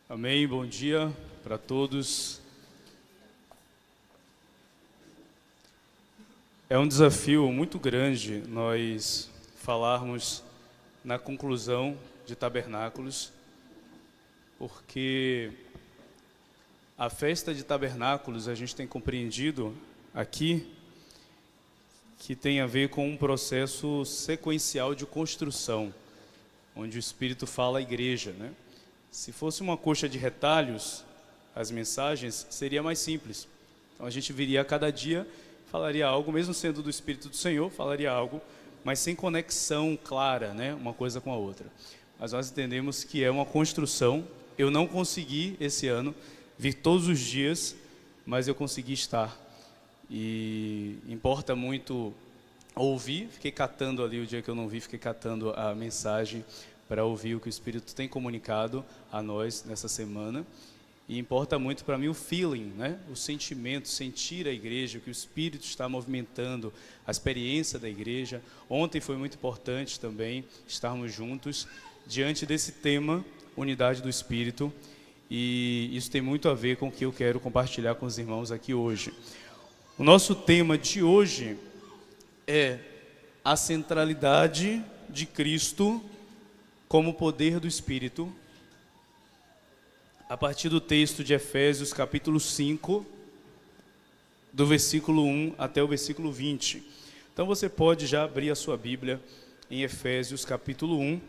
Amém, bom dia para todos. É um desafio muito grande nós falarmos na conclusão de Tabernáculos, porque a festa de Tabernáculos a gente tem compreendido aqui que tem a ver com um processo sequencial de construção, onde o Espírito fala à igreja, né? Se fosse uma coxa de retalhos, as mensagens seria mais simples. Então a gente viria a cada dia, falaria algo, mesmo sendo do Espírito do Senhor, falaria algo, mas sem conexão clara, né, uma coisa com a outra. Mas nós entendemos que é uma construção. Eu não consegui esse ano vir todos os dias, mas eu consegui estar. E importa muito ouvir. Fiquei catando ali o dia que eu não vi, fiquei catando a mensagem para ouvir o que o Espírito tem comunicado a nós nessa semana. E importa muito para mim o feeling, né? O sentimento, sentir a igreja, o que o Espírito está movimentando, a experiência da igreja. Ontem foi muito importante também estarmos juntos diante desse tema, unidade do Espírito, e isso tem muito a ver com o que eu quero compartilhar com os irmãos aqui hoje. O nosso tema de hoje é a centralidade de Cristo como poder do Espírito, a partir do texto de Efésios capítulo 5, do versículo 1 até o versículo 20. Então você pode já abrir a sua Bíblia em Efésios capítulo 1.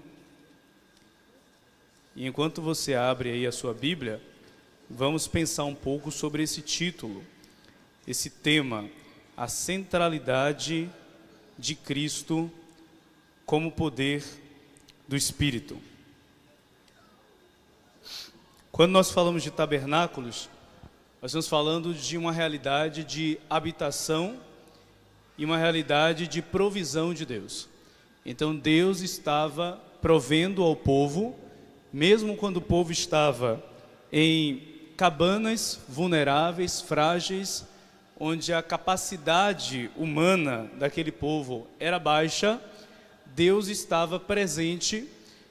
E enquanto você abre aí a sua Bíblia, vamos pensar um pouco sobre esse título, esse tema, a centralidade de Cristo como poder do Espírito. Quando nós falamos de tabernáculos, nós estamos falando de uma realidade de habitação e uma realidade de provisão de Deus. Então Deus estava provendo ao povo, mesmo quando o povo estava em cabanas vulneráveis, frágeis, onde a capacidade humana daquele povo era baixa, Deus estava presente,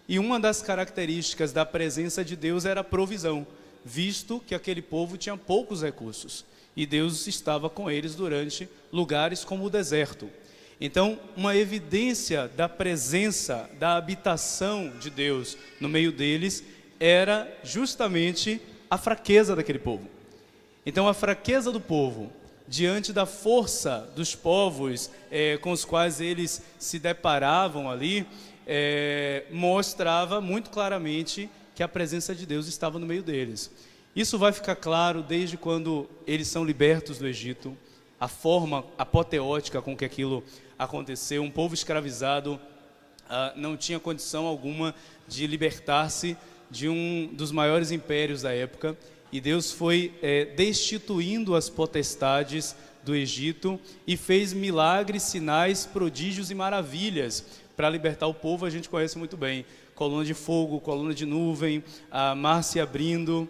e uma das características da presença de Deus era a provisão, visto que aquele povo tinha poucos recursos, e Deus estava com eles durante lugares como o deserto. Então, uma evidência da presença, da habitação de Deus no meio deles, era justamente a fraqueza daquele povo. Então, a fraqueza do povo, diante da força dos povos com os quais eles se deparavam ali, mostrava muito claramente que a presença de Deus estava no meio deles. Isso vai ficar claro desde quando eles são libertos do Egito, a forma apoteótica com que aquilo aconteceu. Um povo escravizado não tinha condição alguma de libertar-se de um dos maiores impérios da época, e Deus foi destituindo as potestades do Egito e fez milagres, sinais, prodígios e maravilhas para libertar o povo. A gente conhece muito bem: coluna de fogo, coluna de nuvem, a mar se abrindo.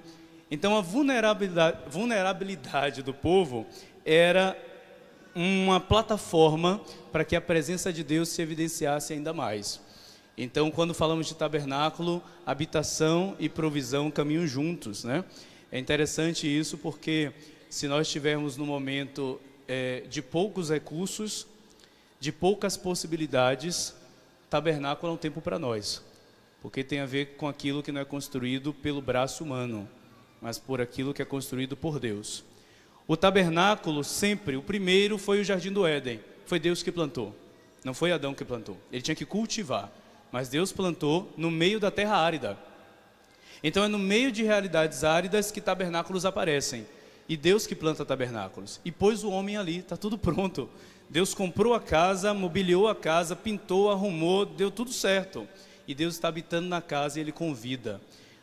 Então a vulnerabilidade do povo era uma plataforma para que a presença de Deus se evidenciasse ainda mais. Então, quando falamos de tabernáculo, habitação e provisão caminham juntos, né? É interessante isso, porque se nós estivermos num momento de poucos recursos, de poucas possibilidades, tabernáculo é um tempo para nós, porque tem a ver com aquilo que não é construído pelo braço humano, mas por aquilo que é construído por Deus. O tabernáculo sempre, o primeiro foi o Jardim do Éden, foi Deus que plantou, não foi Adão que plantou. Ele tinha que cultivar, mas Deus plantou no meio da terra árida. Então é no meio de realidades áridas que tabernáculos aparecem, e Deus que planta tabernáculos, e pôs o homem ali, está tudo pronto. Deus comprou a casa, mobiliou a casa, pintou, arrumou, deu tudo certo, e Deus está habitando na casa e Ele convida.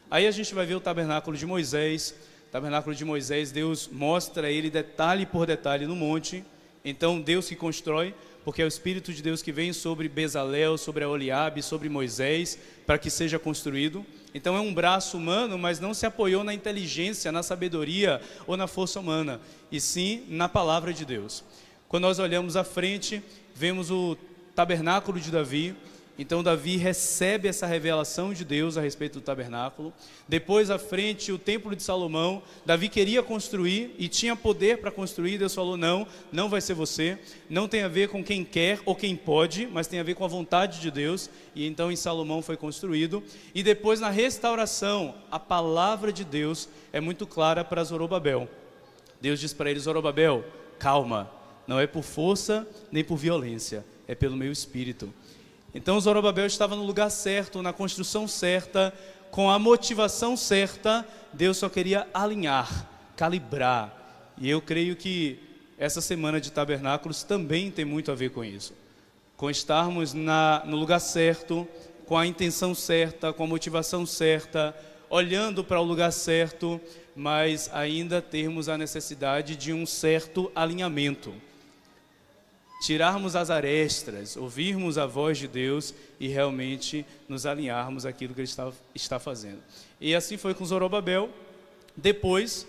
Aí a gente vai ver o tabernáculo de Moisés. Tabernáculo de Moisés, Deus mostra ele detalhe por detalhe no monte. Então Deus que constrói, porque é o Espírito de Deus que vem sobre Bezalel, sobre Aholiabe, sobre Moisés, para que seja construído. Então é um braço humano, mas não se apoiou na inteligência, na sabedoria ou na força humana, e sim na palavra de Deus. Quando nós olhamos à frente, vemos o tabernáculo de Davi, Então Davi recebe essa revelação de Deus a respeito do tabernáculo. Depois, à frente, o templo de Salomão. Davi queria construir e tinha poder para construir. Deus falou: não, não vai ser você. Não tem a ver com quem quer ou quem pode, mas tem a ver com a vontade de Deus. E então em Salomão foi construído. E depois, na restauração, a palavra de Deus é muito clara para Zorobabel. Deus diz para ele: Zorobabel, calma, não é por força nem por violência, é pelo meu espírito. Então Zorobabel estava no lugar certo, na construção certa, com a motivação certa. Deus só queria alinhar, calibrar. E eu creio que essa semana de tabernáculos também tem muito a ver com isso. Com estarmos no lugar certo, com a intenção certa, com a motivação certa, olhando para o lugar certo, mas ainda termos a necessidade de um certo alinhamento. Tirarmos as arestas, ouvirmos a voz de Deus e realmente nos alinharmos àquilo que Ele está fazendo. E assim foi com Zorobabel. Depois,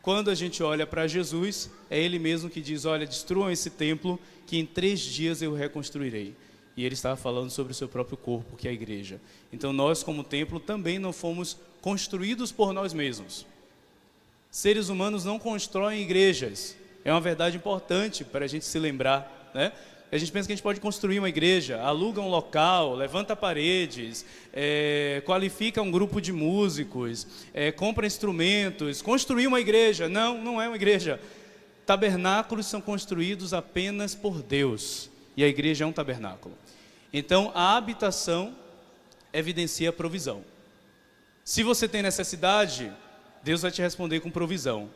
quando a gente olha para Jesus, é Ele mesmo que diz: olha, destruam esse templo, que em 3 dias eu o reconstruirei. E Ele estava falando sobre o seu próprio corpo, que é a igreja. Então nós, como templo, também não fomos construídos por nós mesmos. Seres humanos não constroem igrejas. É uma verdade importante para a gente se lembrar, né? A gente pensa que a gente pode construir uma igreja, aluga um local, levanta paredes, qualifica um grupo de músicos, compra instrumentos, construir uma igreja. Não, não é uma igreja. Tabernáculos são construídos apenas por Deus, e a igreja é um tabernáculo. Então, a habitação evidencia a provisão. Se você tem necessidade, Deus vai te responder com provisão.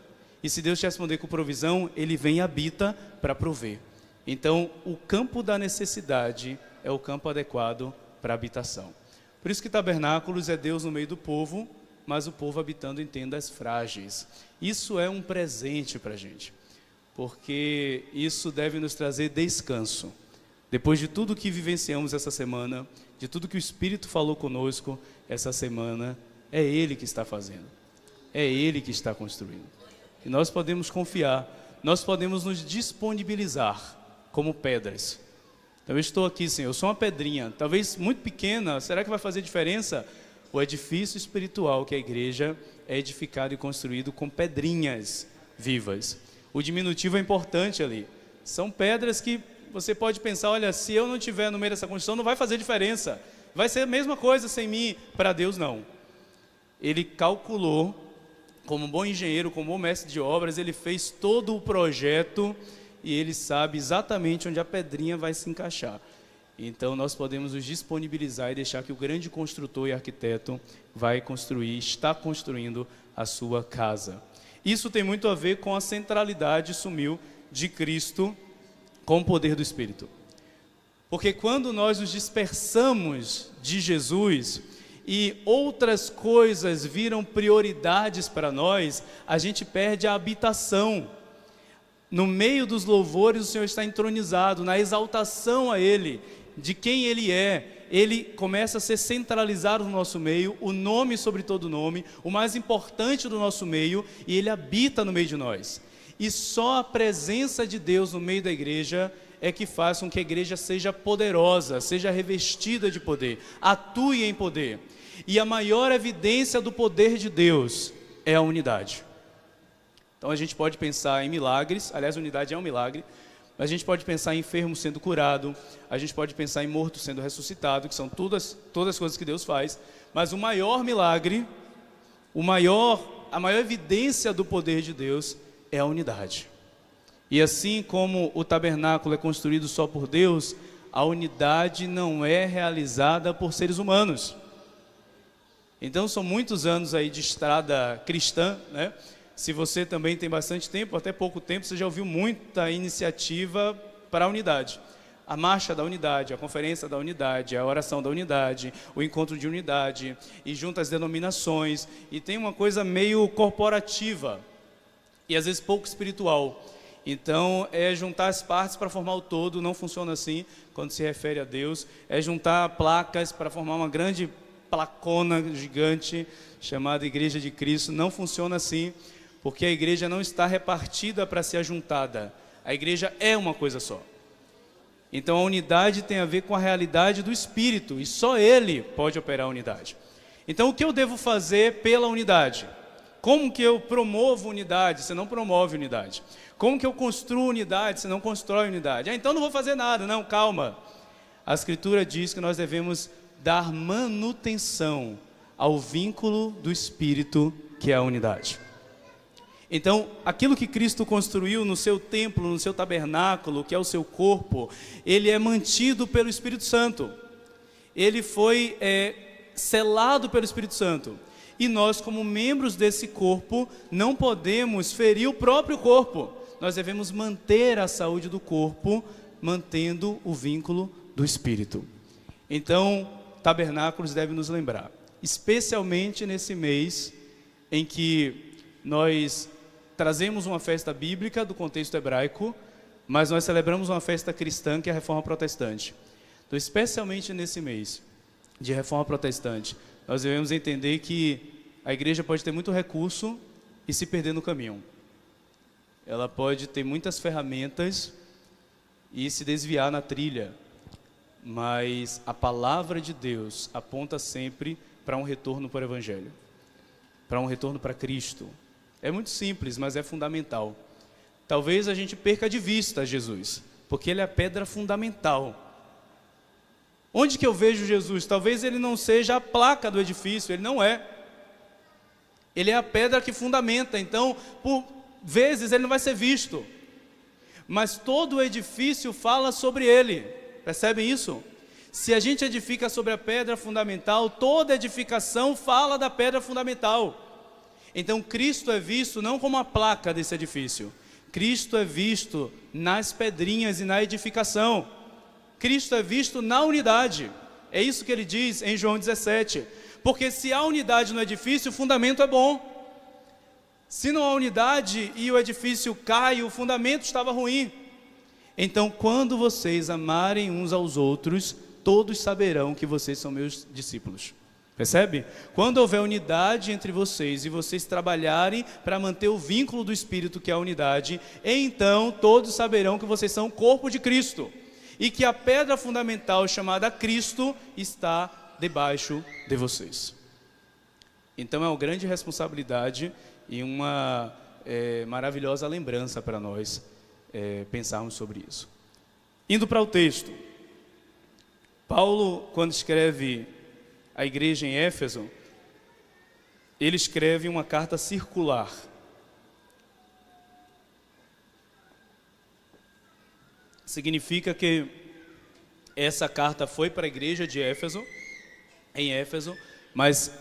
E se Deus te responder com provisão, Ele vem e habita para prover. Então, o campo da necessidade é o campo adequado para a habitação. Por isso que tabernáculos é Deus no meio do povo, mas o povo habitando em tendas frágeis. Isso é um presente para a gente, porque isso deve nos trazer descanso. Depois de tudo que vivenciamos essa semana, de tudo que o Espírito falou conosco essa semana, é Ele que está fazendo. É Ele que está construindo. E nós podemos confiar, nós podemos nos disponibilizar como pedras. Então eu estou aqui, Senhor, eu sou uma pedrinha, talvez muito pequena, será que vai fazer diferença? O edifício espiritual que a igreja é edificado e construído com pedrinhas vivas. O diminutivo é importante ali. São pedras que você pode pensar: olha, se eu não estiver no meio dessa construção, não vai fazer diferença. Vai ser a mesma coisa sem mim. Para Deus, não. Ele calculou, como bom engenheiro, como bom mestre de obras, ele fez todo o projeto e ele sabe exatamente onde a pedrinha vai se encaixar. Então nós podemos nos disponibilizar e deixar que o grande construtor e arquiteto vai construir, está construindo a sua casa. Isso tem muito a ver com a centralidade sumiu de Cristo com o poder do Espírito. Porque quando nós nos dispersamos de Jesus e outras coisas viram prioridades para nós, a gente perde a habitação. No meio dos louvores, o Senhor está entronizado, na exaltação a Ele, de quem Ele é. Ele começa a ser centralizado no nosso meio, o nome sobre todo nome, o mais importante do nosso meio, e Ele habita no meio de nós. E só a presença de Deus no meio da igreja é que faz com que a igreja seja poderosa, seja revestida de poder, atue em poder. E a maior evidência do poder de Deus é a unidade. Então a gente pode pensar em milagres, aliás, a unidade é um milagre, mas a gente pode pensar em enfermo sendo curado, a gente pode pensar em morto sendo ressuscitado, que são todas as coisas que Deus faz, mas o maior milagre, a maior evidência do poder de Deus é a unidade. E assim como o tabernáculo é construído só por Deus, a unidade não é realizada por seres humanos. Então são muitos anos aí de estrada cristã, né? Se você também tem bastante tempo, até pouco tempo, você já ouviu muita iniciativa para a unidade. A marcha da unidade, a conferência da unidade, a oração da unidade, o encontro de unidade, e junto às denominações, e tem uma coisa meio corporativa, e às vezes pouco espiritual. Então, é juntar as partes para formar o todo, não funciona assim quando se refere a Deus. É juntar placas para formar uma grande placona gigante, chamada Igreja de Cristo. Não funciona assim, porque a igreja não está repartida para ser ajuntada. A igreja é uma coisa só. Então a unidade tem a ver com a realidade do Espírito, e só Ele pode operar a unidade. Então o que eu devo fazer pela unidade? Como que eu promovo unidade? Você não promove unidade. Como que eu construo unidade? Você não constrói unidade. Então não vou fazer nada. Não, calma. A Escritura diz que nós devemos dar manutenção ao vínculo do Espírito, que é a unidade. Então, aquilo que Cristo construiu no seu templo, no seu tabernáculo, que é o seu corpo, ele é mantido pelo Espírito Santo. Ele foi selado pelo Espírito Santo. E nós, como membros desse corpo, não podemos ferir o próprio corpo. Nós devemos manter a saúde do corpo, mantendo o vínculo do Espírito. Então, tabernáculos deve nos lembrar, especialmente nesse mês em que nós trazemos uma festa bíblica do contexto hebraico, mas nós celebramos uma festa cristã, que é a Reforma Protestante. Então, especialmente nesse mês de Reforma Protestante, nós devemos entender que a igreja pode ter muito recurso e se perder no caminho. Ela pode ter muitas ferramentas e se desviar na trilha, mas a palavra de Deus aponta sempre para um retorno para o Evangelho, para um retorno para Cristo. É muito simples, mas é fundamental. Talvez a gente perca de vista Jesus, porque Ele é a pedra fundamental. Onde que eu vejo Jesus? Talvez Ele não seja a placa do edifício, Ele não é. Ele é a pedra que fundamenta, então, por vezes Ele não vai ser visto. Mas todo o edifício fala sobre Ele. Percebem isso? Se a gente edifica sobre a pedra fundamental, toda edificação fala da pedra fundamental. Então Cristo é visto não como a placa desse edifício. Cristo é visto nas pedrinhas e na edificação. Cristo é visto na unidade. É isso que ele diz em João 17. Porque se há unidade no edifício, o fundamento é bom. Se não há unidade e o edifício cai, o fundamento estava ruim. Então, quando vocês amarem uns aos outros, todos saberão que vocês são meus discípulos. Percebe? Quando houver unidade entre vocês e vocês trabalharem para manter o vínculo do Espírito, que é a unidade, então todos saberão que vocês são o corpo de Cristo e que a pedra fundamental chamada Cristo está debaixo de vocês. Então é uma grande responsabilidade e uma maravilhosa lembrança para nós pensarmos sobre isso. Indo para o texto, Paulo, quando escreve a igreja em Éfeso, ele escreve uma carta circular. Significa que essa carta foi para a igreja de Éfeso, em Éfeso, mas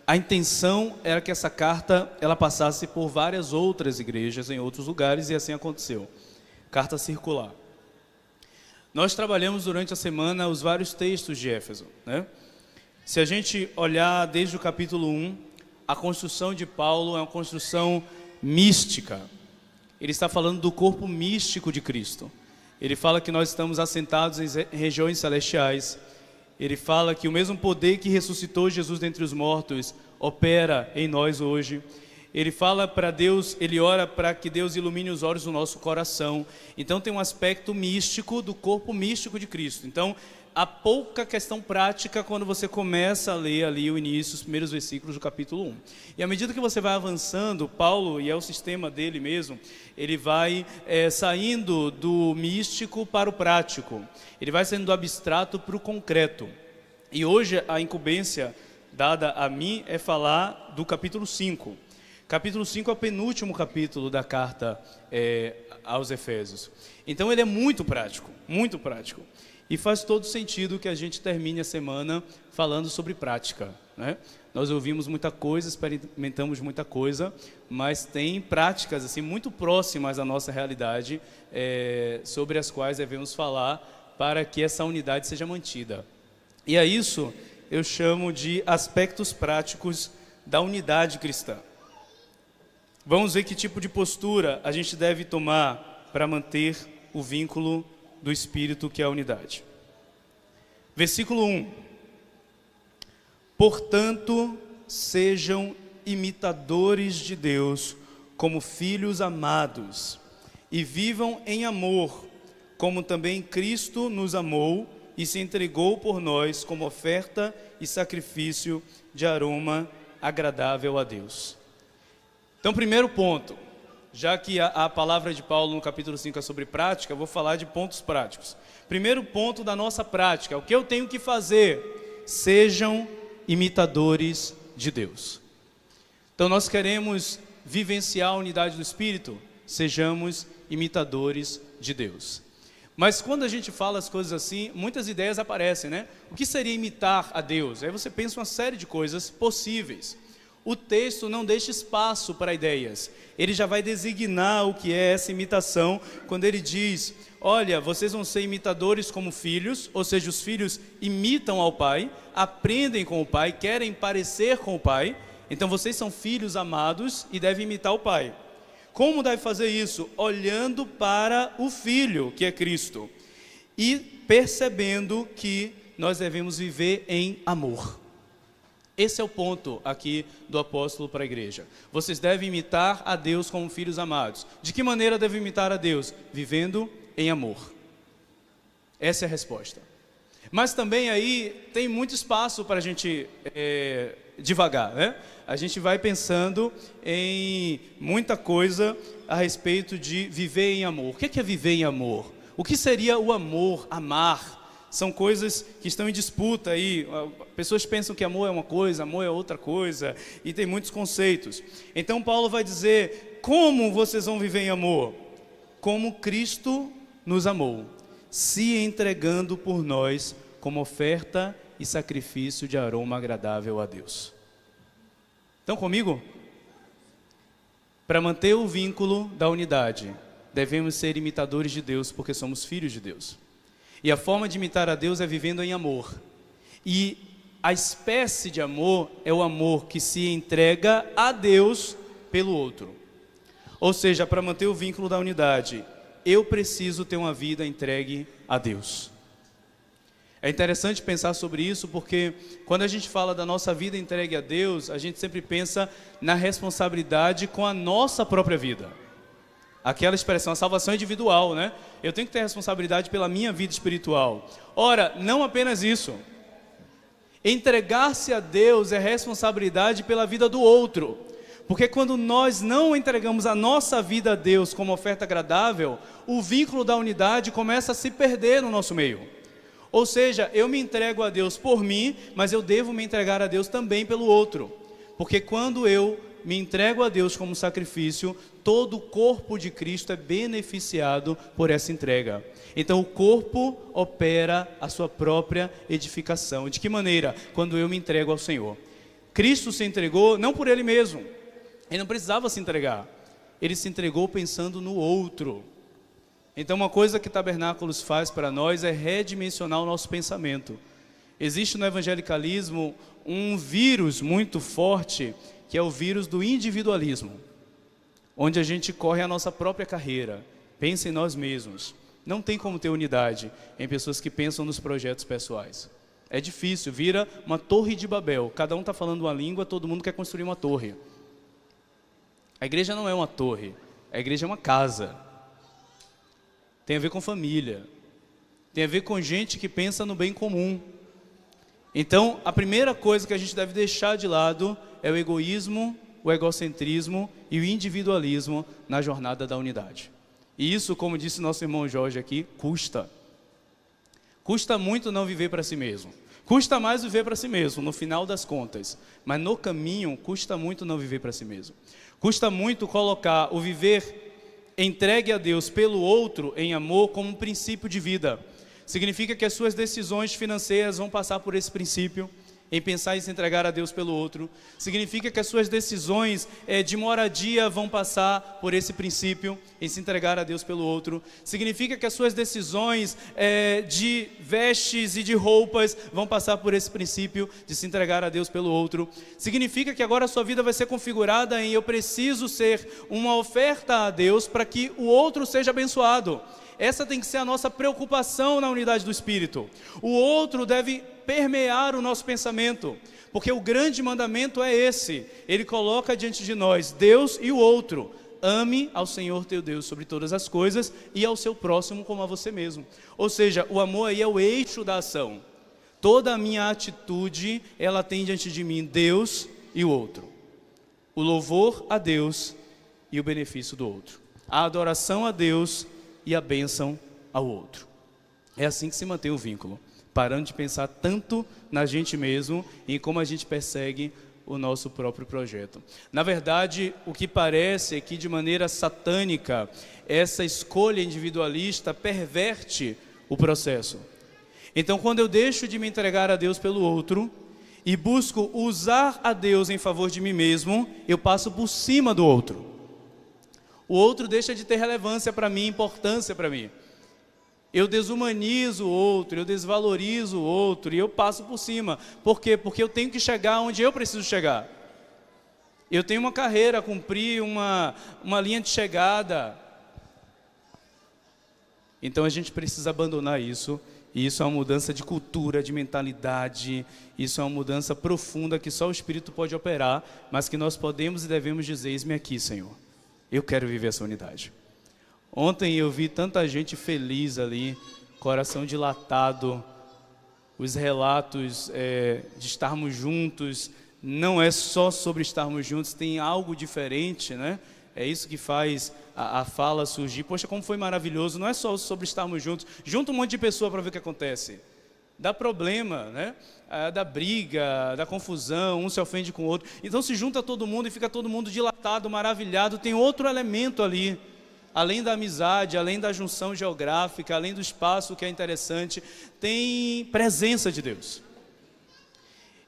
a intenção era que essa carta ela passasse por várias outras igrejas em outros lugares, e assim aconteceu. Carta circular. Nós trabalhamos durante a semana os vários textos de Éfeso, né? Se a gente olhar desde o capítulo 1, a construção de Paulo é uma construção mística. Ele está falando do corpo místico de Cristo. Ele fala que nós estamos assentados em regiões celestiais. Ele fala que o mesmo poder que ressuscitou Jesus dentre os mortos opera em nós hoje. Ele fala para Deus, ele ora para que Deus ilumine os olhos do nosso coração. Então tem um aspecto místico do corpo místico de Cristo. Então há pouca questão prática quando você começa a ler ali o início, os primeiros versículos do capítulo 1. E à medida que você vai avançando, Paulo, e é o sistema dele mesmo, ele vai saindo do místico para o prático. Ele vai saindo do abstrato para o concreto. E hoje a incumbência dada a mim é falar do capítulo 5. Capítulo 5 é o penúltimo capítulo da carta aos Efésios. Então ele é muito prático, muito prático. E faz todo sentido que a gente termine a semana falando sobre prática, né? Nós ouvimos muita coisa, experimentamos muita coisa, mas tem práticas assim, muito próximas à nossa realidade, sobre as quais devemos falar para que essa unidade seja mantida. E a isso eu chamo de aspectos práticos da unidade cristã. Vamos ver que tipo de postura a gente deve tomar para manter o vínculo do Espírito, que é a unidade. Versículo 1. Portanto, sejam imitadores de Deus como filhos amados, e vivam em amor, como também Cristo nos amou e se entregou por nós como oferta e sacrifício de aroma agradável a Deus. Então, primeiro ponto, já que a palavra de Paulo no capítulo 5 é sobre prática, eu vou falar de pontos práticos. Primeiro ponto da nossa prática, o que eu tenho que fazer? Sejam imitadores de Deus. Então, nós queremos vivenciar a unidade do Espírito, sejamos imitadores de Deus. Mas quando a gente fala as coisas assim, muitas ideias aparecem, né? O que seria imitar a Deus? Aí você pensa uma série de coisas possíveis. O texto não deixa espaço para ideias. Ele já vai designar o que é essa imitação, quando ele diz, olha, vocês vão ser imitadores como filhos, ou seja, os filhos imitam ao pai, aprendem com o pai, querem parecer com o pai, então vocês são filhos amados e devem imitar o pai. Como deve fazer isso? Olhando para o Filho, que é Cristo, e percebendo que nós devemos viver em amor. Esse é o ponto aqui do apóstolo para a igreja. Vocês devem imitar a Deus como filhos amados. De que maneira devem imitar a Deus? Vivendo em amor. Essa é a resposta. Mas também aí tem muito espaço para a gente divagar, né? A gente vai pensando em muita coisa a respeito de viver em amor. O que é viver em amor? O que seria o amor, amar? São coisas que estão em disputa aí. Pessoas pensam que amor é uma coisa, amor é outra coisa, e tem muitos conceitos. Então Paulo vai dizer, como vocês vão viver em amor? Como Cristo nos amou, se entregando por nós como oferta e sacrifício de aroma agradável a Deus. Estão comigo? Para manter o vínculo da unidade, devemos ser imitadores de Deus, porque somos filhos de Deus. E a forma de imitar a Deus é vivendo em amor. E a espécie de amor é o amor que se entrega a Deus pelo outro. Ou seja, para manter o vínculo da unidade, eu preciso ter uma vida entregue a Deus. É interessante pensar sobre isso, porque quando a gente fala da nossa vida entregue a Deus, a gente sempre pensa na responsabilidade com a nossa própria vida. Aquela expressão, a salvação individual, né? Eu tenho que ter responsabilidade pela minha vida espiritual. Ora, não apenas isso. Entregar-se a Deus é responsabilidade pela vida do outro. Porque quando nós não entregamos a nossa vida a Deus como oferta agradável, o vínculo da unidade começa a se perder no nosso meio. Ou seja, eu me entrego a Deus por mim, mas eu devo me entregar a Deus também pelo outro. Porque quando eu me entrego a Deus como sacrifício, todo o corpo de Cristo é beneficiado por essa entrega. Então o corpo opera a sua própria edificação. De que maneira? Quando eu me entrego ao Senhor. Cristo se entregou não por Ele mesmo. Ele não precisava se entregar. Ele se entregou pensando no outro. Então uma coisa que Tabernáculos faz para nós é redimensionar o nosso pensamento. Existe no evangelicalismo um vírus muito forte, que é o vírus do individualismo, onde a gente corre a nossa própria carreira, pensa em nós mesmos. Não tem como ter unidade em pessoas que pensam nos projetos pessoais. É difícil, vira uma torre de Babel. Cada um está falando uma língua, todo mundo quer construir uma torre. A igreja não é uma torre, a igreja é uma casa. Tem a ver com família, tem a ver com gente que pensa no bem comum. Então, a primeira coisa que a gente deve deixar de lado é o egoísmo, o egocentrismo e o individualismo na jornada da unidade. E isso, como disse nosso irmão Jorge aqui, custa. Custa muito não viver para si mesmo. Custa mais viver para si mesmo, no final das contas. Mas no caminho, custa muito não viver para si mesmo. Custa muito colocar o viver entregue a Deus pelo outro em amor como um princípio de vida. Significa que as suas decisões financeiras vão passar por esse princípio, em pensar em se entregar a Deus pelo outro. Significa que as suas decisões de moradia vão passar por esse princípio, em se entregar a Deus pelo outro. Significa que as suas decisões de vestes e de roupas vão passar por esse princípio de se entregar a Deus pelo outro. Significa que agora a sua vida vai ser configurada em eu preciso ser uma oferta a Deus para que o outro seja abençoado. Essa tem que ser a nossa preocupação na unidade do Espírito. O outro deve permear o nosso pensamento, porque o grande mandamento é esse. Ele coloca diante de nós Deus e o outro. ame ao Senhor teu Deus sobre todas as coisas e ao seu próximo como a você mesmo. Ou seja, o amor aí é o eixo da ação. Toda a minha atitude, ela tem diante de mim Deus e o outro. O louvor a Deus e o benefício do outro. A adoração a Deus e a bênção ao outro. É assim que se mantém o vínculo. Parando de pensar tanto na gente mesmo e em como a gente persegue o nosso próprio projeto. Na verdade, o que parece é que de maneira satânica, essa escolha individualista perverte o processo. Então, quando eu deixo de me entregar a Deus pelo outro e busco usar a Deus em favor de mim mesmo, eu passo por cima do outro. O outro deixa de ter relevância para mim, importância para mim. Eu desumanizo o outro, eu desvalorizo o outro e eu passo por cima. Por quê? Porque eu tenho que chegar onde eu preciso chegar. Eu tenho uma carreira a cumprir, uma linha de chegada. Então a gente precisa abandonar isso. E isso é uma mudança de cultura, de mentalidade. Isso é uma mudança profunda que só o Espírito pode operar, mas que nós podemos e devemos dizer: eis-me aqui, Senhor. Eu quero viver essa unidade. Ontem eu vi tanta gente feliz ali, coração dilatado, os relatos de estarmos juntos, não é só sobre estarmos juntos, tem algo diferente, né? É isso que faz a fala surgir. Poxa, como foi maravilhoso, não é só sobre estarmos juntos, junta um monte de pessoa para ver o que acontece. Dá problema, né? Da briga, da confusão, um se ofende com o outro. Então se junta todo mundo e fica todo mundo dilatado, maravilhado, tem outro elemento ali. Além da amizade, além da junção geográfica, além do espaço que é interessante, tem presença de Deus.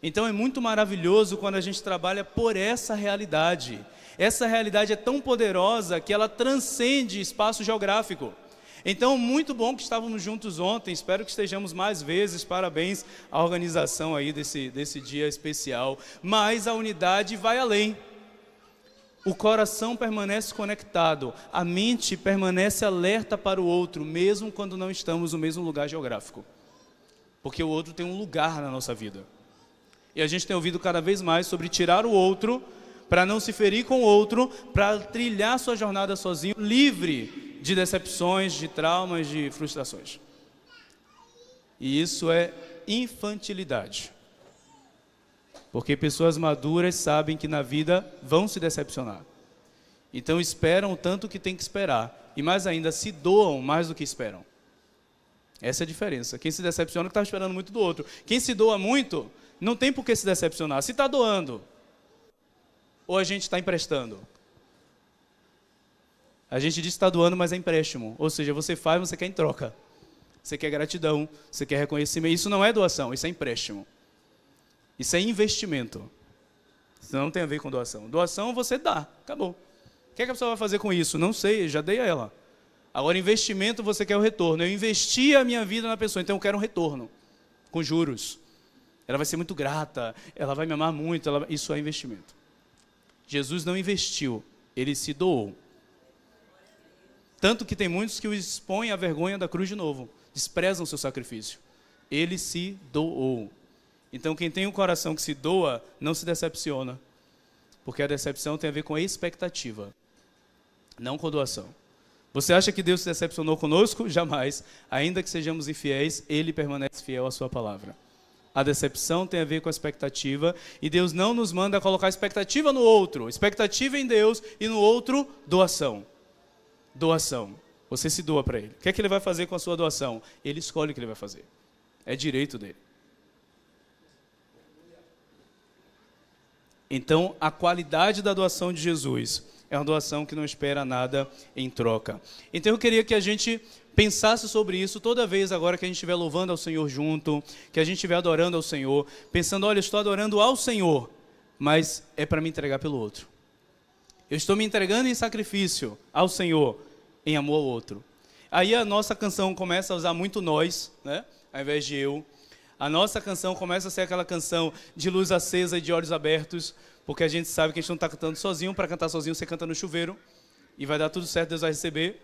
Então é muito maravilhoso quando a gente trabalha por essa realidade. Essa realidade é tão poderosa que ela transcende espaço geográfico. Então, muito bom que estávamos juntos ontem, espero que estejamos mais vezes, parabéns à organização aí desse dia especial. Mas a unidade vai além. O coração permanece conectado, a mente permanece alerta para o outro, mesmo quando não estamos no mesmo lugar geográfico. Porque o outro tem um lugar na nossa vida. E a gente tem ouvido cada vez mais sobre tirar o outro, para não se ferir com o outro, para trilhar sua jornada sozinho, livre de decepções, de traumas, de frustrações. E isso é infantilidade. Porque pessoas maduras sabem que na vida vão se decepcionar. Então esperam o tanto que tem que esperar. E mais ainda, se doam mais do que esperam. Essa é a diferença. Quem se decepciona é que está esperando muito do outro. Quem se doa muito, não tem por que se decepcionar. Se está doando, ou a gente está emprestando. A gente diz que está doando, mas é empréstimo. Ou seja, você faz, você quer em troca. Você quer gratidão, você quer reconhecimento. Isso não é doação, isso é empréstimo. Isso é investimento. Isso não tem a ver com doação. Doação você dá, acabou. O que é que a pessoa vai fazer com isso? Não sei, já dei a ela. Agora, investimento você quer o retorno. Eu investi a minha vida na pessoa, então eu quero um retorno. Com juros. Ela vai ser muito grata, ela vai me amar muito. Isso é investimento. Jesus não investiu, ele se doou. Tanto que tem muitos que o expõem à vergonha da cruz de novo. Desprezam o seu sacrifício. Ele se doou. Então, quem tem um coração que se doa, não se decepciona. Porque a decepção tem a ver com a expectativa, não com doação. Você acha que Deus se decepcionou conosco? Jamais. Ainda que sejamos infiéis, Ele permanece fiel à sua palavra. A decepção tem a ver com a expectativa, e Deus não nos manda colocar expectativa no outro. Expectativa em Deus e no outro, doação. Doação. Você se doa para Ele. O que é que Ele vai fazer com a sua doação? Ele escolhe o que Ele vai fazer. É direito dele. Então, a qualidade da doação de Jesus é uma doação que não espera nada em troca. Então, eu queria que a gente pensasse sobre isso toda vez agora que a gente estiver louvando ao Senhor junto, que a gente estiver adorando ao Senhor, pensando, olha, eu estou adorando ao Senhor, mas é para me entregar pelo outro. Eu estou me entregando em sacrifício ao Senhor, em amor ao outro. Aí a nossa canção começa a usar muito nós, né? Ao invés de eu. A nossa canção começa a ser aquela canção de luz acesa e de olhos abertos, porque a gente sabe que a gente não está cantando sozinho. Para cantar sozinho, você canta no chuveiro e vai dar tudo certo, Deus vai receber.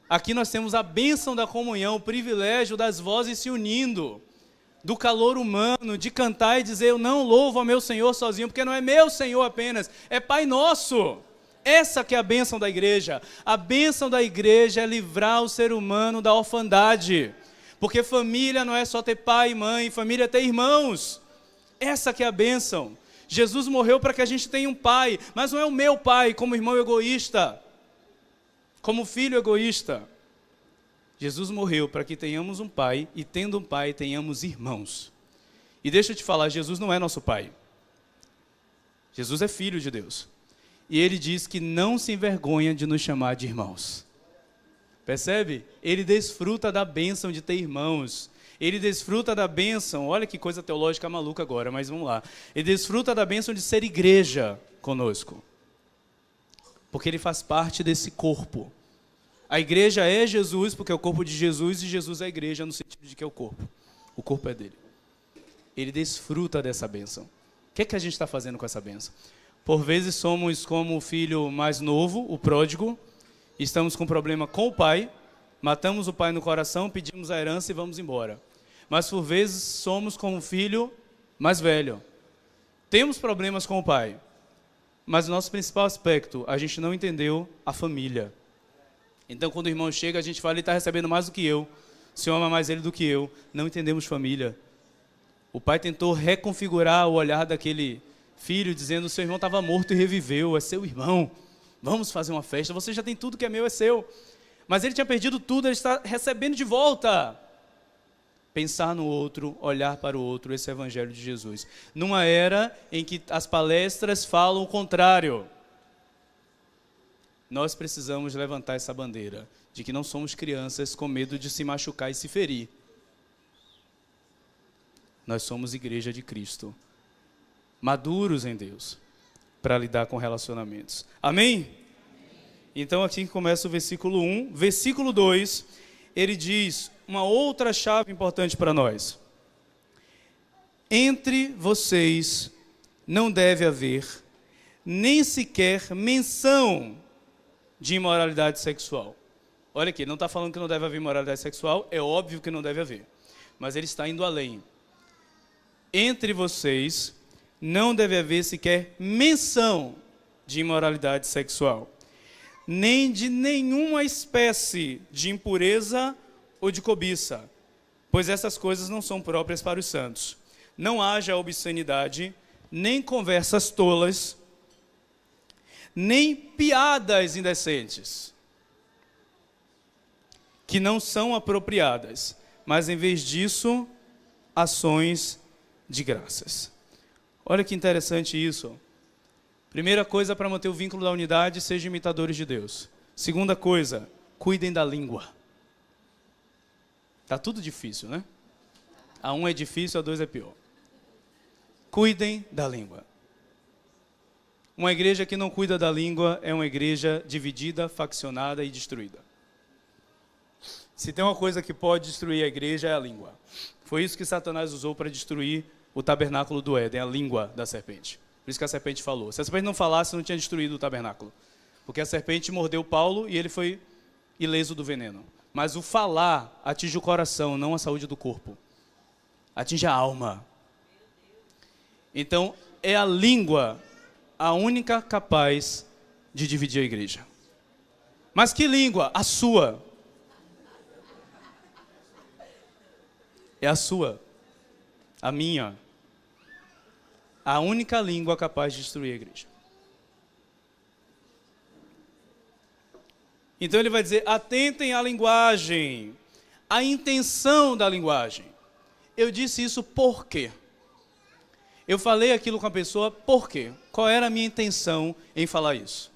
Aqui nós temos a bênção da comunhão, o privilégio das vozes se unindo, do calor humano, de cantar e dizer, eu não louvo ao meu Senhor sozinho, porque não é meu Senhor apenas, é Pai Nosso. Essa que é a bênção da igreja. A bênção da igreja é livrar o ser humano da orfandade. Porque família não é só ter pai e mãe, família é ter irmãos. Essa que é a bênção. Jesus morreu para que a gente tenha um pai, mas não é o meu pai como irmão egoísta, como filho egoísta. Jesus morreu para que tenhamos um pai, e tendo um pai, tenhamos irmãos. E deixa eu te falar, Jesus não é nosso pai. Jesus é filho de Deus. E ele diz que não se envergonha de nos chamar de irmãos. Percebe? Ele desfruta da bênção de ter irmãos. Ele desfruta da bênção, olha que coisa teológica maluca agora, mas vamos lá. Ele desfruta da bênção de ser igreja conosco. Porque ele faz parte desse corpo. A igreja é Jesus, porque é o corpo de Jesus, e Jesus é a igreja no sentido de que é o corpo. O corpo é dele. Ele desfruta dessa bênção. O que é que a gente está fazendo com essa bênção? Por vezes somos como o filho mais novo, o pródigo, estamos com problema com o pai, matamos o pai no coração, pedimos a herança e vamos embora. Mas por vezes somos como o filho mais velho. Temos problemas com o pai, mas o nosso principal aspecto, a gente não entendeu a família. Então quando o irmão chega, a gente fala, ele está recebendo mais do que eu, o Senhor ama mais ele do que eu. Não entendemos família. O pai tentou reconfigurar o olhar daquele filho, dizendo, seu irmão estava morto e reviveu, é seu irmão, vamos fazer uma festa, você já tem tudo que é meu, é seu. Mas ele tinha perdido tudo, ele está recebendo de volta. Pensar no outro, olhar para o outro, esse é o evangelho de Jesus. Numa era em que as palestras falam o contrário, nós precisamos levantar essa bandeira, de que não somos crianças com medo de se machucar e se ferir. Nós somos igreja de Cristo, maduros em Deus, para lidar com relacionamentos. Amém? Então aqui começa o versículo 1. Versículo 2, ele diz uma outra chave importante para nós. Entre vocês não deve haver nem sequer menção de imoralidade sexual. Olha aqui, ele não está falando que não deve haver imoralidade sexual, é óbvio que não deve haver. Mas ele está indo além. Entre vocês não deve haver sequer menção de imoralidade sexual, nem de nenhuma espécie de impureza ou de cobiça, pois essas coisas não são próprias para os santos. Não haja obscenidade, nem conversas tolas, nem piadas indecentes, que não são apropriadas, mas em vez disso, ações de graças. Olha que interessante isso. Primeira coisa, para manter o vínculo da unidade, sejam imitadores de Deus. Segunda coisa, cuidem da língua. Está tudo difícil, né? A 1 é difícil, a 2 é pior. Cuidem da língua. Uma igreja que não cuida da língua é uma igreja dividida, faccionada e destruída. Se tem uma coisa que pode destruir a igreja, é a língua. Foi isso que Satanás usou para destruir o tabernáculo do Éden, a língua da serpente. Por isso que a serpente falou. Se a serpente não falasse, não tinha destruído o tabernáculo. Porque a serpente mordeu Paulo e ele foi ileso do veneno. Mas o falar atinge o coração, não a saúde do corpo. Atinge a alma. Então, é a língua a única capaz de dividir a igreja. Mas que língua? A sua. É a sua. A minha. A única língua capaz de destruir a igreja. Então ele vai dizer, atentem à linguagem, à intenção da linguagem. Eu disse isso por quê? Eu falei aquilo com a pessoa por quê? Qual era a minha intenção em falar isso?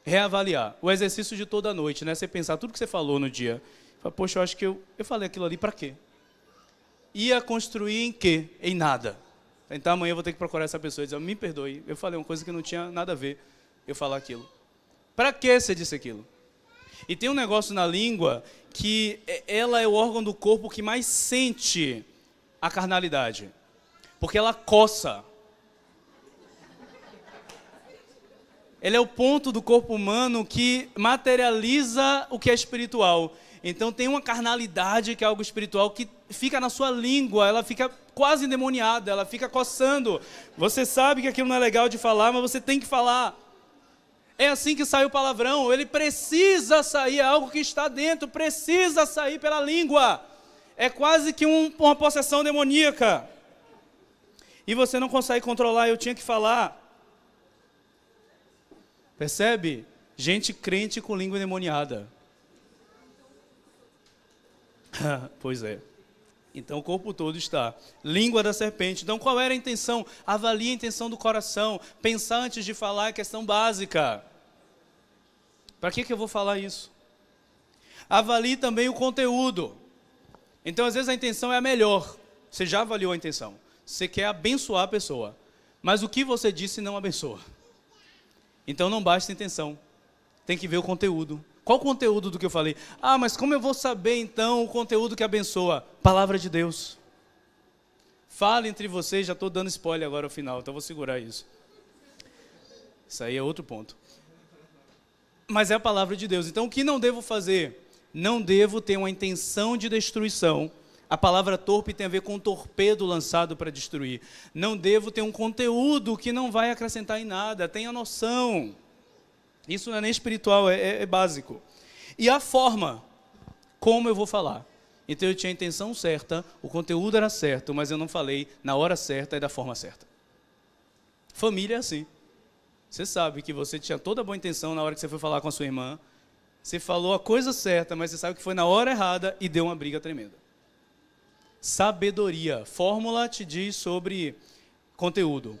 Reavaliar. O exercício de toda noite, né? Você pensar tudo que você falou no dia. Fala, poxa, eu acho que eu falei aquilo ali para quê? Ia construir em quê? Em nada. Então amanhã eu vou ter que procurar essa pessoa e dizer, me perdoe, eu falei uma coisa que não tinha nada a ver eu falar aquilo. Para que você disse aquilo? E tem um negócio na língua que ela é o órgão do corpo que mais sente a carnalidade. Porque ela coça. Ela é o ponto do corpo humano que materializa o que é espiritual. Então tem uma carnalidade que é algo espiritual que fica na sua língua, ela fica quase endemoniada, ela fica coçando. Você sabe que aquilo não é legal de falar, mas você tem que falar. É assim que sai o palavrão, ele precisa sair, é algo que está dentro, precisa sair pela língua. É quase que uma possessão demoníaca. E você não consegue controlar, eu tinha que falar. Percebe? Gente crente com língua endemoniada. Pois é. Então o corpo todo está. Língua da serpente. Então qual era a intenção? Avalie a intenção do coração. Pensar antes de falar é questão básica. Para que eu vou falar isso? Avalie também o conteúdo. Então às vezes a intenção é a melhor. Você já avaliou a intenção. Você quer abençoar a pessoa. Mas o que você disse não abençoa. Então não basta a intenção. Tem que ver o conteúdo. Qual o conteúdo do que eu falei? Ah, mas como eu vou saber então o conteúdo que abençoa? Palavra de Deus. Fale entre vocês, já estou dando spoiler agora ao final, então vou segurar isso. Isso aí é outro ponto. Mas é a palavra de Deus. Então o que não devo fazer? Não devo ter uma intenção de destruição. A palavra torpe tem a ver com um torpedo lançado para destruir. Não devo ter um conteúdo que não vai acrescentar em nada. Tenha noção. Isso não é nem espiritual, é básico. E a forma, como eu vou falar. Então eu tinha a intenção certa, o conteúdo era certo, mas eu não falei na hora certa e da forma certa. Família é assim. Você sabe que você tinha toda a boa intenção na hora que você foi falar com a sua irmã. Você falou a coisa certa, mas você sabe que foi na hora errada e deu uma briga tremenda. Sabedoria. Fórmula te diz sobre conteúdo.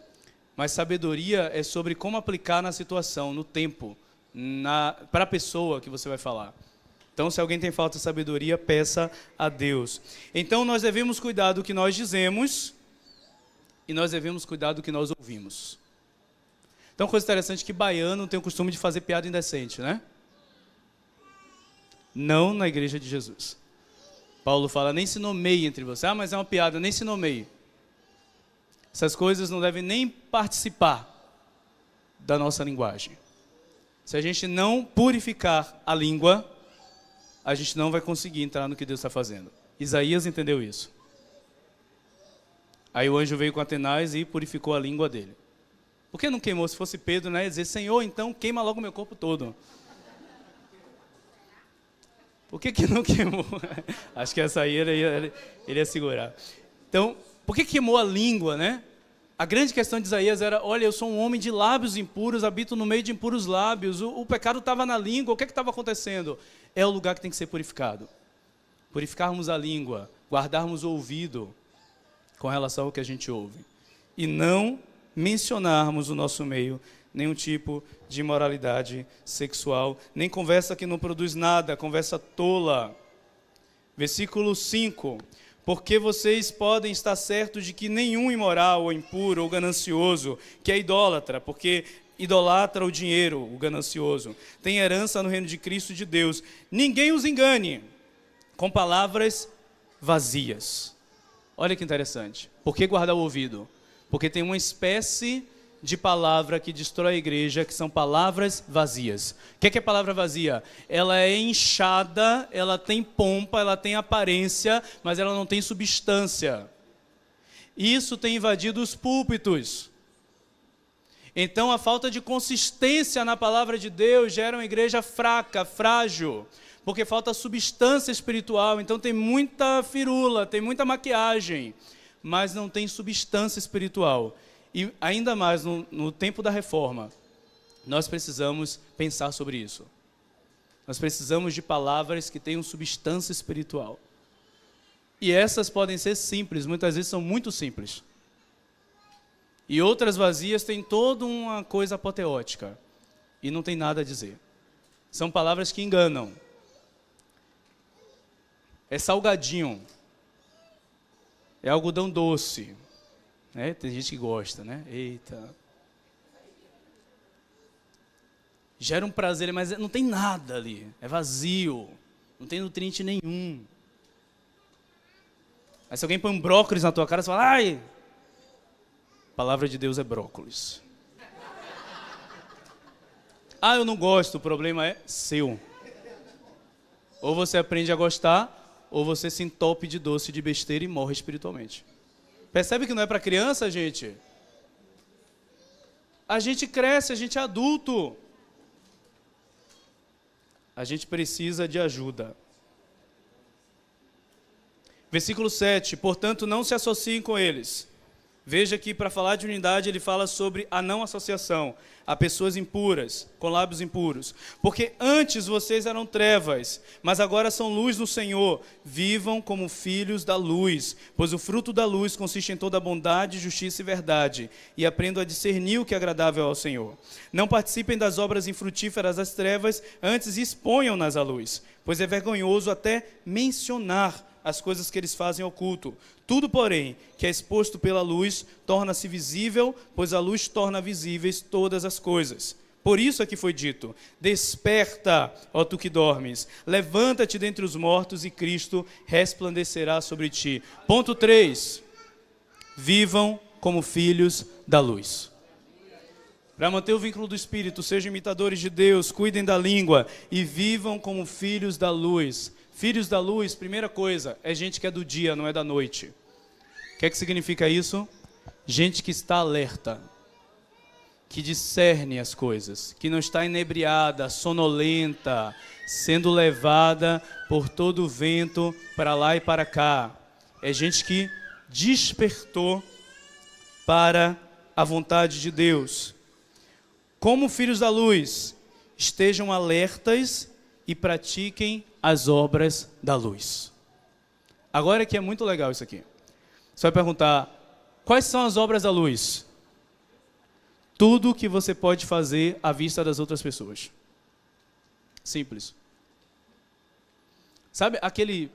Mas sabedoria é sobre como aplicar na situação, no tempo, para a pessoa que você vai falar. Então, se alguém tem falta de sabedoria, peça a Deus. Então, nós devemos cuidar do que nós dizemos e nós devemos cuidar do que nós ouvimos. Então, coisa interessante é que baiano tem o costume de fazer piada indecente, né? Não na igreja de Jesus. Paulo fala, nem se nomeie entre vocês. Ah, mas é uma piada, nem se nomeie. Essas coisas não devem nem participar da nossa linguagem. Se a gente não purificar a língua, a gente não vai conseguir entrar no que Deus está fazendo. Isaías entendeu isso. Aí o anjo veio com Atenaz e purificou a língua dele. Por que não queimou? Se fosse Pedro, né? Ia dizer, Senhor, então queima logo o meu corpo todo. Por que não queimou? Acho que essa aí ele ia segurar. Então, por que queimou a língua, né? A grande questão de Isaías era, olha, eu sou um homem de lábios impuros, habito no meio de impuros lábios, o pecado estava na língua, o que estava acontecendo? É o lugar que tem que ser purificado. Purificarmos a língua, guardarmos o ouvido com relação ao que a gente ouve. E não mencionarmos no nosso meio nenhum tipo de imoralidade sexual, nem conversa que não produz nada, conversa tola. Versículo 5. Porque vocês podem estar certos de que nenhum imoral, ou impuro, ou ganancioso, que é idólatra, porque idolatra o dinheiro, o ganancioso, tem herança no reino de Cristo e de Deus. Ninguém os engane com palavras vazias. Olha que interessante. Por que guardar o ouvido? Porque tem uma espécie de palavra que destrói a igreja, que são palavras vazias. O que é palavra vazia? Ela é inchada, ela tem pompa, ela tem aparência, mas ela não tem substância. Isso tem invadido os púlpitos. Então a falta de consistência na palavra de Deus gera uma igreja fraca, frágil, porque falta substância espiritual. Então tem muita firula, tem muita maquiagem, mas não tem substância espiritual. E ainda mais no tempo da reforma, nós precisamos pensar sobre isso. Nós precisamos de palavras que tenham substância espiritual. E essas podem ser simples, muitas vezes são muito simples. E outras vazias têm toda uma coisa apoteótica e não tem nada a dizer. São palavras que enganam. É salgadinho. É algodão doce. Né? Tem gente que gosta, né? Eita. Gera um prazer, mas não tem nada ali. É vazio. Não tem nutriente nenhum. Aí se alguém põe um brócolis na tua cara, você fala, ai! A palavra de Deus é brócolis. Ah, eu não gosto, o problema é seu. Ou você aprende a gostar, ou você se entope de doce, de besteira e morre espiritualmente. Percebe que não é para criança, gente? A gente cresce, a gente é adulto. A gente precisa de ajuda. Versículo 7, portanto, não se associem com eles. Veja que para falar de unidade ele fala sobre a não associação a pessoas impuras, com lábios impuros. Porque antes vocês eram trevas, mas agora são luz no Senhor. Vivam como filhos da luz, pois o fruto da luz consiste em toda bondade, justiça e verdade. E aprendam a discernir o que é agradável ao Senhor. Não participem das obras infrutíferas das trevas, antes exponham-nas à luz, pois é vergonhoso até mencionar as coisas que eles fazem oculto. Tudo, porém, que é exposto pela luz, torna-se visível, pois a luz torna visíveis todas as coisas. Por isso é que foi dito, desperta, ó tu que dormes, levanta-te dentre os mortos e Cristo resplandecerá sobre ti. Ponto 3, vivam como filhos da luz. Para manter o vínculo do Espírito, sejam imitadores de Deus, cuidem da língua e vivam como filhos da luz. Filhos da luz, primeira coisa, é gente que é do dia, não é da noite. O que é que significa isso? Gente que está alerta, que discerne as coisas, que não está inebriada, sonolenta, sendo levada por todo o vento para lá e para cá. É gente que despertou para a vontade de Deus. Como filhos da luz, estejam alertas e pratiquem as obras da luz. Agora que é muito legal isso aqui. Você vai perguntar, quais são as obras da luz? Tudo que você pode fazer à vista das outras pessoas. Simples. Sabe aquele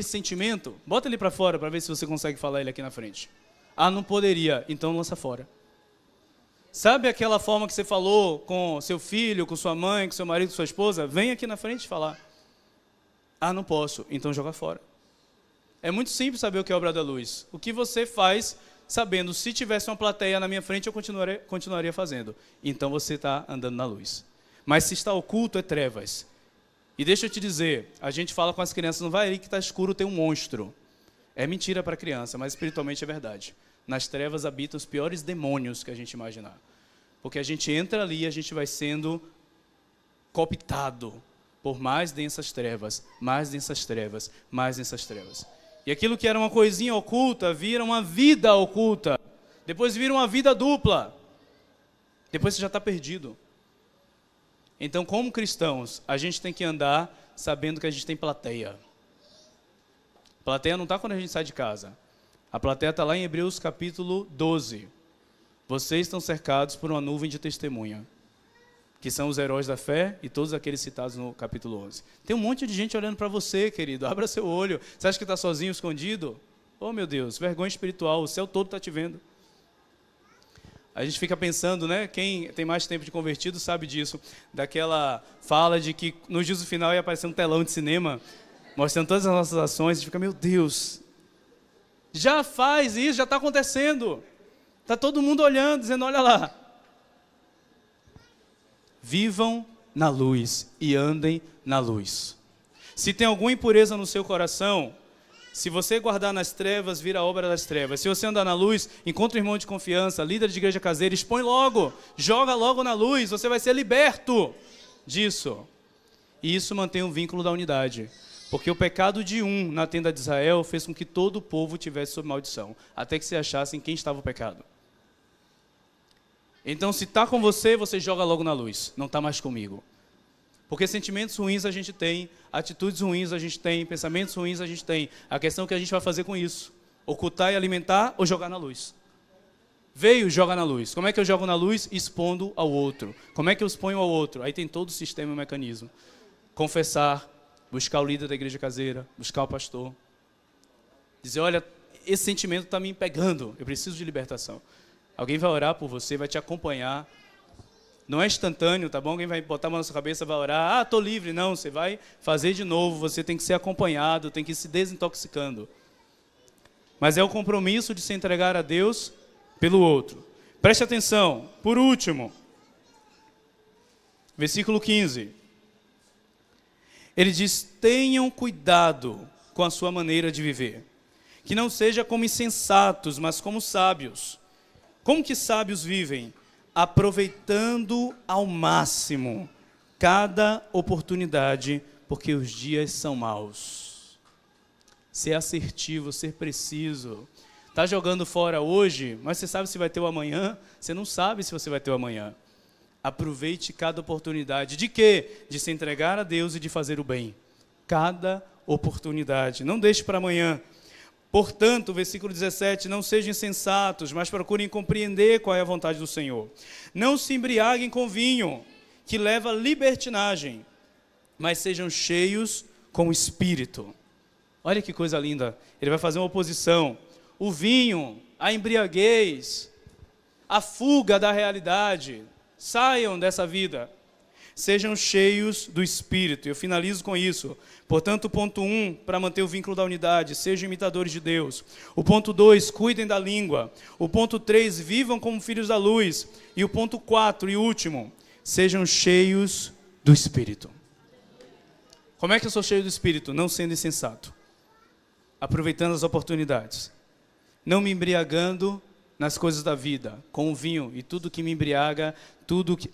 sentimento? Bota ele para fora para ver se você consegue falar ele aqui na frente. Ah, não poderia, então lança fora. Sabe aquela forma que você falou com seu filho, com sua mãe, com seu marido, com sua esposa? Vem aqui na frente falar. Ah, não posso, então joga fora. É muito simples saber o que é obra da luz. O que você faz sabendo, se tivesse uma plateia na minha frente, eu continuaria fazendo. Então você está andando na luz. Mas se está oculto, é trevas. E deixa eu te dizer, a gente fala com as crianças, não vai ali que está escuro, tem um monstro. É mentira para a criança, mas espiritualmente é verdade. Nas trevas habitam os piores demônios que a gente imaginar. Porque a gente entra ali e a gente vai sendo cooptado por mais densas trevas, mais densas trevas, mais densas trevas. E aquilo que era uma coisinha oculta, vira uma vida oculta. Depois vira uma vida dupla. Depois você já está perdido. Então, como cristãos, a gente tem que andar sabendo que a gente tem plateia. Plateia não está quando a gente sai de casa. A plateia está lá em Hebreus capítulo 12. Vocês estão cercados por uma nuvem de testemunha, que são os heróis da fé e todos aqueles citados no capítulo 11. Tem um monte de gente olhando para você, querido. Abra seu olho. Você acha que está sozinho, escondido? Oh, meu Deus, vergonha espiritual. O céu todo está te vendo. A gente fica pensando, né? Quem tem mais tempo de convertido sabe disso. Daquela fala de que no juízo final ia aparecer um telão de cinema, mostrando todas as nossas ações. A gente fica, meu Deus, já faz isso, já está acontecendo. Está todo mundo olhando, dizendo, olha lá. Vivam na luz e andem na luz. Se tem alguma impureza no seu coração, se você guardar nas trevas, vira obra das trevas. Se você andar na luz, encontra um irmão de confiança, líder de igreja caseira, expõe logo, joga logo na luz, você vai ser liberto disso. E isso mantém o vínculo da unidade. Porque o pecado de um na tenda de Israel fez com que todo o povo tivesse sob maldição, até que se achassem quem estava o pecado. Então, se está com você, você joga logo na luz. Não está mais comigo. Porque sentimentos ruins a gente tem, atitudes ruins a gente tem, pensamentos ruins a gente tem. A questão é o que a gente vai fazer com isso. Ocultar e alimentar ou jogar na luz. Veio, joga na luz. Como é que eu jogo na luz? Expondo ao outro. Como é que eu exponho ao outro? Aí tem todo o sistema e o mecanismo. Confessar, buscar o líder da igreja caseira, buscar o pastor. Dizer, olha, esse sentimento está me pegando, eu preciso de libertação. Alguém vai orar por você, vai te acompanhar. Não é instantâneo, tá bom? Alguém vai botar a mão na sua cabeça, vai orar. Ah, estou livre. Não, você vai fazer de novo. Você tem que ser acompanhado, tem que ir se desintoxicando. Mas é o compromisso de se entregar a Deus pelo outro. Preste atenção. Por último, versículo 15. Ele diz, tenham cuidado com a sua maneira de viver. Que não seja como insensatos, mas como sábios. Como que sábios vivem? Aproveitando ao máximo cada oportunidade, porque os dias são maus. Ser assertivo, ser preciso. Está jogando fora hoje, mas você sabe se vai ter o amanhã? Você não sabe se você vai ter o amanhã. Aproveite cada oportunidade. De quê? De se entregar a Deus e de fazer o bem. Cada oportunidade. Não deixe para amanhã. Portanto, versículo 17, não sejam insensatos, mas procurem compreender qual é a vontade do Senhor. Não se embriaguem com vinho, que leva à libertinagem, mas sejam cheios com o Espírito. Olha que coisa linda. Ele vai fazer uma oposição. O vinho, a embriaguez, a fuga da realidade. Saiam dessa vida. Sejam cheios do Espírito. Eu finalizo com isso. Portanto, ponto 1, para manter o vínculo da unidade, sejam imitadores de Deus. O ponto 2, cuidem da língua. O ponto 3, vivam como filhos da luz. E o ponto 4 e último, sejam cheios do Espírito. Como é que eu sou cheio do Espírito? Não sendo insensato. Aproveitando as oportunidades. Não me embriagando nas coisas da vida, com o vinho e tudo que me embriaga,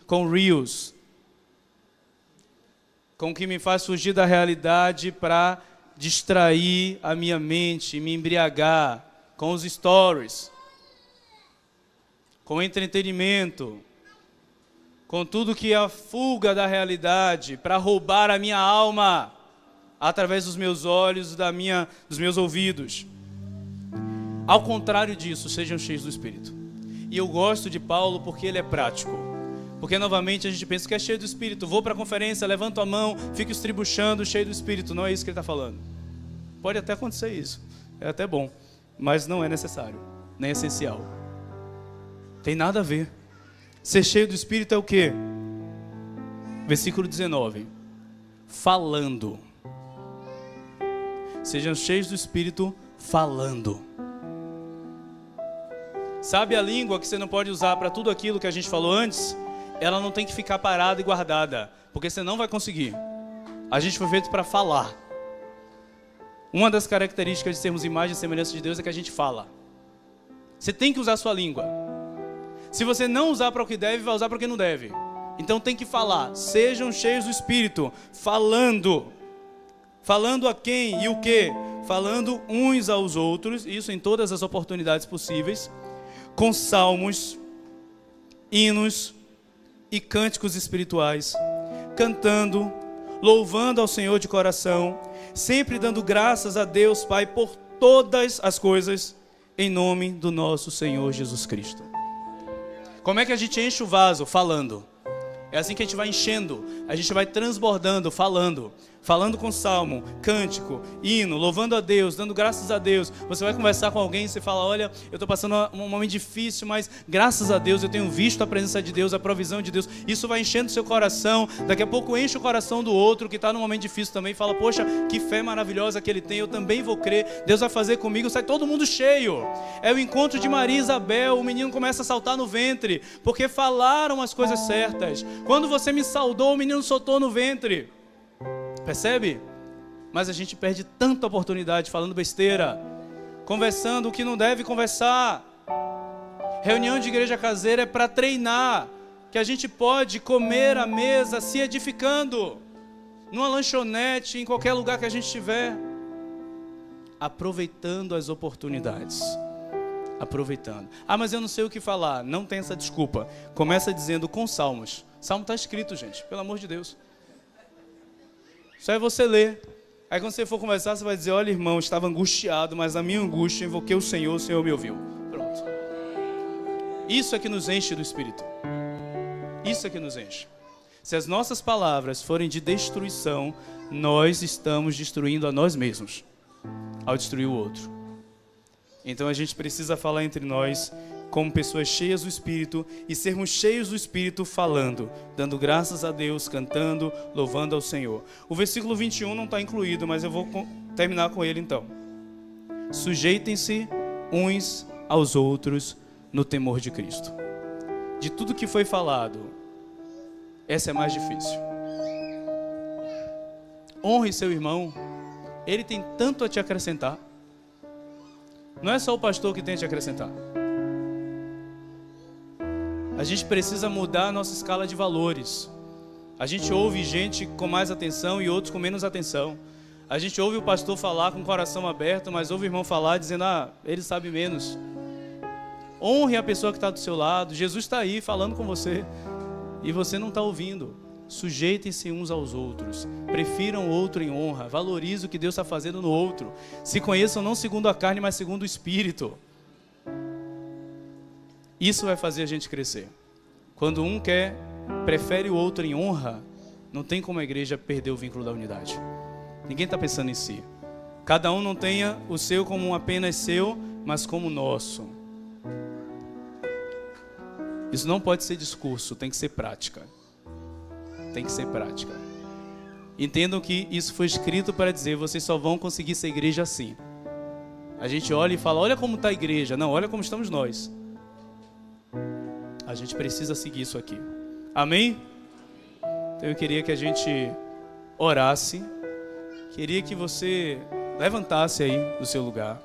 com reels, com o que me faz fugir da realidade para distrair a minha mente, me embriagar, com os stories, com o entretenimento, com tudo que é a fuga da realidade, para roubar a minha alma, através dos meus olhos e dos meus ouvidos. Ao contrário disso, sejam cheios do Espírito. E eu gosto de Paulo porque ele é prático. Porque novamente a gente pensa que é cheio do Espírito. Vou para a conferência, levanto a mão, fico estribuchando, cheio do Espírito. Não é isso que ele está falando. Pode até acontecer isso. É até bom. Mas não é necessário. Nem essencial. Tem nada a ver. Ser cheio do Espírito é o quê? Versículo 19. Falando. Sejam cheios do Espírito falando. Sabe a língua que você não pode usar para tudo aquilo que a gente falou antes? Ela não tem que ficar parada e guardada, porque você não vai conseguir. A gente foi feito para falar. Uma das características de sermos imagem e semelhança de Deus é que a gente fala. Você tem que usar a sua língua. Se você não usar para o que deve, vai usar para o que não deve. Então tem que falar. Sejam cheios do Espírito, falando. Falando a quem e o que? Falando uns aos outros, isso em todas as oportunidades possíveis, com salmos, hinos e cânticos espirituais, cantando, louvando ao Senhor de coração, sempre dando graças a Deus Pai por todas as coisas, em nome do nosso Senhor Jesus Cristo. Como é que a gente enche o vaso? Falando. É assim que a gente vai enchendo, a gente vai transbordando, falando com salmo, cântico, hino, louvando a Deus, dando graças a Deus. Você vai conversar com alguém e você fala, olha, eu estou passando um momento difícil, mas graças a Deus eu tenho visto a presença de Deus, a provisão de Deus. Isso vai enchendo o seu coração, daqui a pouco enche o coração do outro que está num momento difícil também, fala, poxa, que fé maravilhosa que ele tem, eu também vou crer, Deus vai fazer comigo, sai todo mundo cheio. É o encontro de Maria e Isabel, o menino começa a saltar no ventre, porque falaram as coisas certas. Quando você me saudou, o menino soltou no ventre. Percebe? Mas a gente perde tanta oportunidade falando besteira, conversando o que não deve conversar. Reunião de igreja caseira é para treinar, que a gente pode comer à mesa se edificando, numa lanchonete, em qualquer lugar que a gente estiver, aproveitando as oportunidades. Aproveitando. Ah, mas eu não sei o que falar. Não tem essa desculpa. Começa dizendo com salmos. Salmo está escrito, gente, pelo amor de Deus. Só é você ler. Aí quando você for conversar, você vai dizer, olha irmão, estava angustiado, mas na minha angústia invoquei o Senhor me ouviu. Pronto. Isso é que nos enche do Espírito. Isso é que nos enche. Se as nossas palavras forem de destruição, nós estamos destruindo a nós mesmos, ao destruir o outro. Então a gente precisa falar entre nós como pessoas cheias do Espírito e sermos cheios do Espírito falando, dando graças a Deus, cantando, louvando ao Senhor. O versículo 21 não está incluído, mas eu vou terminar com ele então. Sujeitem-se uns aos outros no temor de Cristo. De tudo que foi falado, essa é mais difícil. Honre seu irmão, ele tem tanto a te acrescentar. Não é só o pastor que tem a te acrescentar. A gente precisa mudar a nossa escala de valores. A gente ouve gente com mais atenção e outros com menos atenção. A gente ouve o pastor falar com o coração aberto, mas ouve o irmão falar dizendo, ele sabe menos. Honre a pessoa que está do seu lado. Jesus está aí falando com você e você não está ouvindo. Sujeitem-se uns aos outros. Prefiram o outro em honra. Valorize o que Deus está fazendo no outro. Se conheçam não segundo a carne, mas segundo o Espírito. Isso vai fazer a gente crescer. Quando um prefere o outro em honra, não tem como a igreja perder o vínculo da unidade. Ninguém está pensando em si. Cada um não tenha o seu como apenas seu, mas como nosso. Isso não pode ser discurso, tem que ser prática. Tem que ser prática. Entendam que isso foi escrito para dizer, vocês só vão conseguir ser igreja assim. A gente olha e fala, olha como está a igreja. Não, olha como estamos nós. A gente precisa seguir isso aqui. Amém? Então eu queria que a gente orasse. Queria que você levantasse aí do seu lugar.